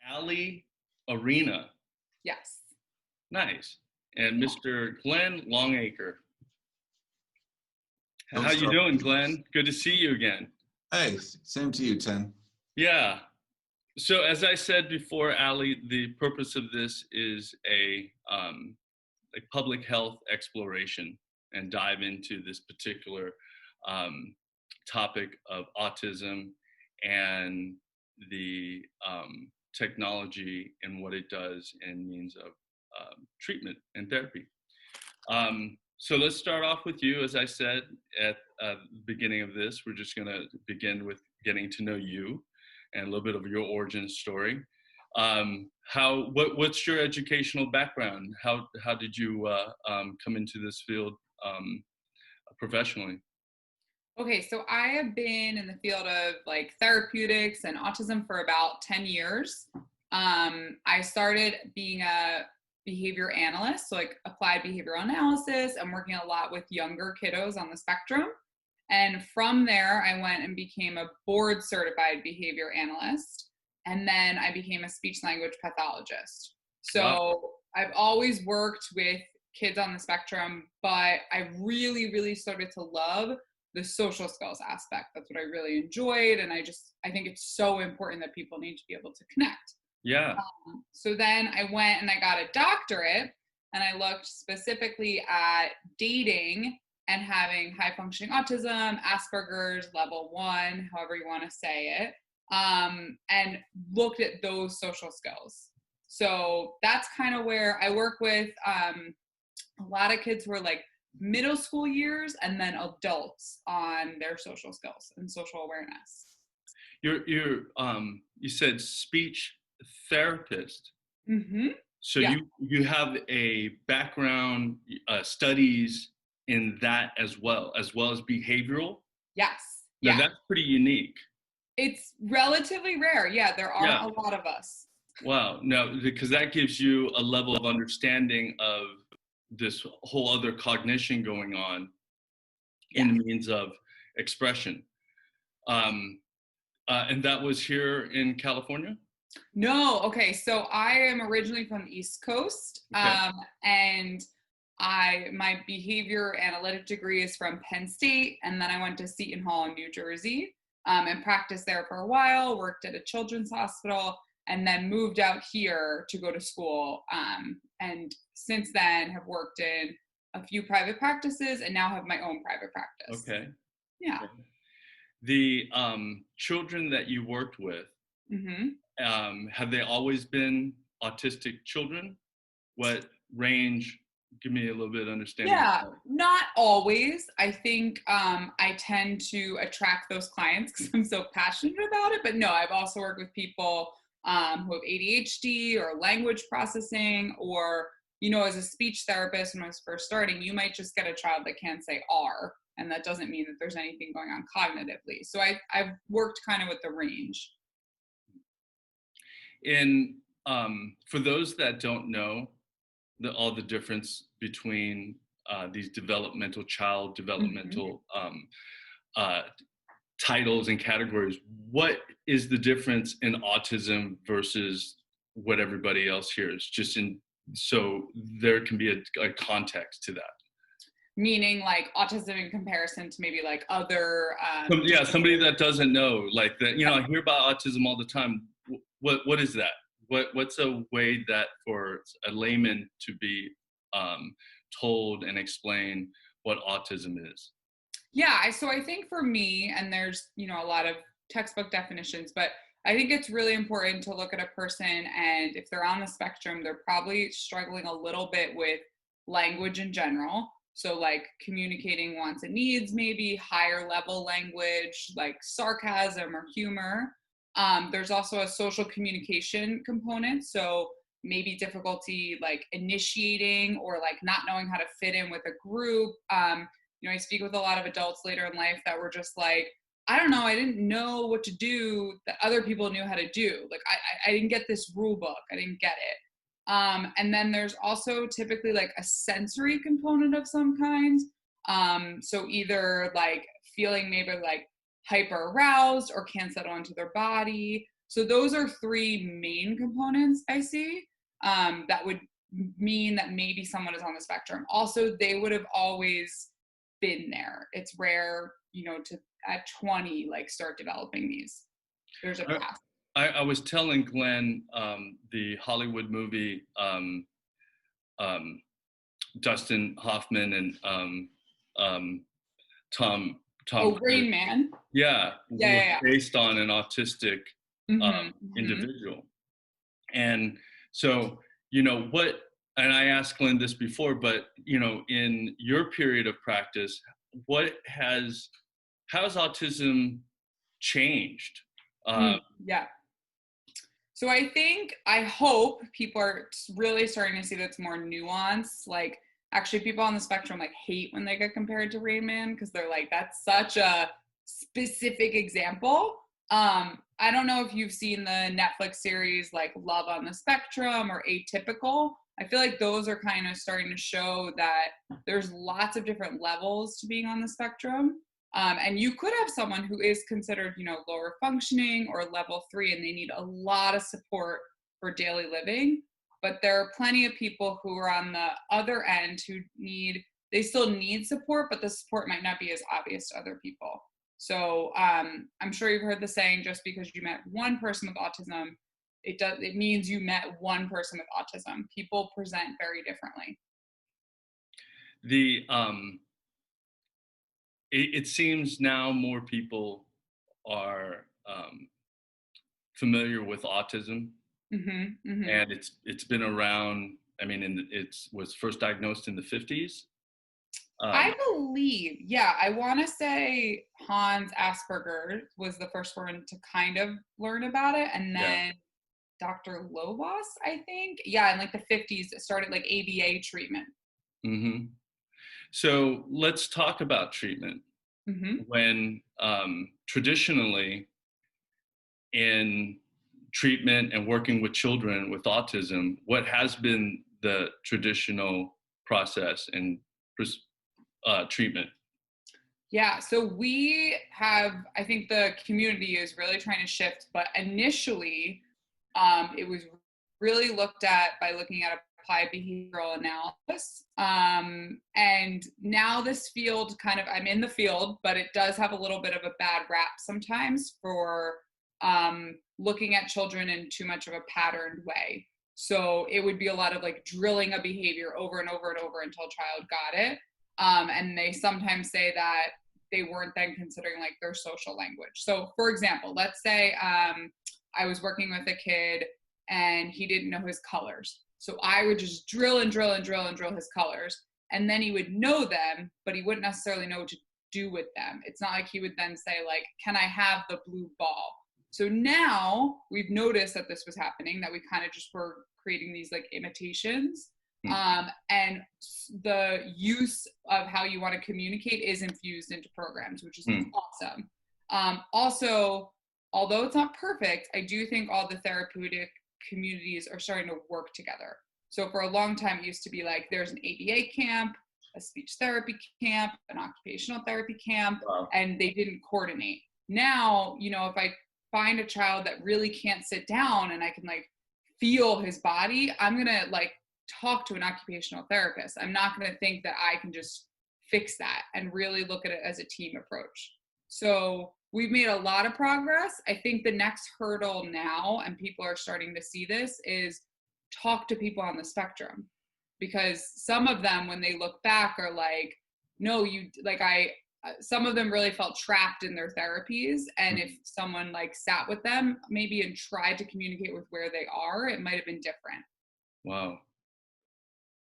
Alexandra Arena. Yes. Nice. And Mr. Glenn Longacre. Don't How you start. doing, Glenn? Good to see you again. Hey, same to you, Ten. Yeah. So as I said before, Ali, the purpose of this is a public health exploration and dive into this particular topic of autism and the technology and what it does and means of treatment and therapy. So let's start off with you. As I said at the beginning of this, we're just going to begin with getting to know you and a little bit of your origin story. What's your educational background? How did you come into this field professionally? Okay, so I have been in the field of like therapeutics and autism for about 10 years. I started being a behavior analyst, so like applied behavioral analysis. I'm working a lot with younger kiddos on the spectrum. And from there, I went and became a board certified behavior analyst. And then I became a speech language pathologist. So wow. I've always worked with kids on the spectrum, but I really started to love the social skills aspect. That's what I really enjoyed. And I think it's so important that people need to be able to connect. Yeah. So then I went and I got a doctorate, and I looked specifically at dating and having high functioning autism, Asperger's, level 1, however you want to say it, and looked at those social skills. So that's kind of where I work with a lot of kids who are like middle school years and then adults on their social skills and social awareness. You said speech therapist. Mm-hmm. So yeah. you have a background studies in that as well as behavioral. Yes. Now, yeah. That's pretty unique. It's relatively rare. Yeah, there aren't a lot of us. Wow. No, because that gives you a level of understanding of this whole other cognition going on in the means of expression. And that was here in California? No. Okay. So I am originally from the East Coast. Okay. And my behavior analytic degree is from Penn State. And then I went to Seton Hall in New Jersey and practiced there for a while, worked at a children's hospital, and then moved out here to go to school. And since then have worked in a few private practices and now have my own private practice. Okay. Yeah. Okay. The children that you worked with, have they always been autistic children? What range? Give me a little bit of understanding. Yeah, not always. I think I tend to attract those clients because I'm so passionate about it. But no, I've also worked with people who have ADHD or language processing, or, as a speech therapist, when I was first starting, you might just get a child that can't say R, and that doesn't mean that there's anything going on cognitively. So I've worked kind of with the range. For those that don't know all the difference between these developmental titles and categories, what is the difference in autism versus what everybody else hears? So there can be a context to that. Meaning like autism in comparison to maybe like other somebody that doesn't know, like that, I hear about autism all the time. What is that? What's a way that for a layman to be told and explain what autism is? Yeah, so I think for me, and there's a lot of textbook definitions, but I think it's really important to look at a person, and if they're on the spectrum, they're probably struggling a little bit with language in general. So like communicating wants and needs, maybe higher level language, like sarcasm or humor. There's also a social communication component. So maybe difficulty like initiating or like not knowing how to fit in with a group. I speak with a lot of adults later in life that were just like, I don't know, I didn't know what to do that other people knew how to do. Like I didn't get this rule book. I didn't get it. And then there's also typically like a sensory component of some kind. So either like feeling maybe like hyper aroused or can't settle into their body. So those are three main components I see that would mean that maybe someone is on the spectrum. Also, they would have always been there. It's rare, to at 20, like start developing these. There's a path. I was telling Glenn the Hollywood movie, Dustin Hoffman and Tom. Rain Man. Yeah, Yeah. based on an autistic individual. And so, and I asked Glenn this before, but, in your period of practice, how's autism changed? Yeah. So I hope people are really starting to see that's more nuanced. Like, actually, people on the spectrum hate when they get compared to Rain Man because they're like, that's such a specific example. I don't know if you've seen the Netflix series like Love on the Spectrum or Atypical. I feel like those are kind of starting to show that there's lots of different levels to being on the spectrum. And you could have someone who is considered, lower functioning or level 3, and they need a lot of support for daily living. But there are plenty of people who are on the other end who they still need support, but the support might not be as obvious to other people. So I'm sure you've heard the saying, just because you met one person with autism, it means you met one person with autism. People present very differently. It seems now more people are familiar with autism, and it's been around. I mean, it was first diagnosed in the 50s. I believe, I want to say Hans Asperger was the first one to kind of learn about it, and then Dr. Lovas, I think, in the 50s, it started ABA treatment. So let's talk about treatment. When traditionally in treatment and working with children with autism, what has been the traditional process and treatment? Yeah, so we have, I think the community is really trying to shift, but initially it was really looked at by looking at applied behavioral analysis. And now this field I'm in the field, but it does have a little bit of a bad rap sometimes for looking at children in too much of a patterned way. So it would be a lot of drilling a behavior over and over and over until a child got it. And they sometimes say that they weren't then considering their social language. So for example, let's say I was working with a kid and he didn't know his colors. So I would just drill and drill and drill and drill his colors. And then he would know them, but he wouldn't necessarily know what to do with them. It's not like he would then say can I have the blue ball? So now we've noticed that this was happening, that we kind of just were creating these imitations. And the use of how you want to communicate is infused into programs, which is awesome. Also, although it's not perfect, I do think all the therapeutic communities are starting to work together. So for a long time, it used to be there's an ABA camp, a speech therapy camp, an occupational therapy camp, and they didn't coordinate. Now, if I find a child that really can't sit down and I can feel his body, I'm going to talk to an occupational therapist. I'm not going to think that I can just fix that and really look at it as a team approach. So we've made a lot of progress. I think the next hurdle now, and people are starting to see this, is talk to people on the spectrum. Because some of them, when they look back, are no, some of them really felt trapped in their therapies. And if someone sat with them maybe and tried to communicate with where they are, it might have been different. Wow.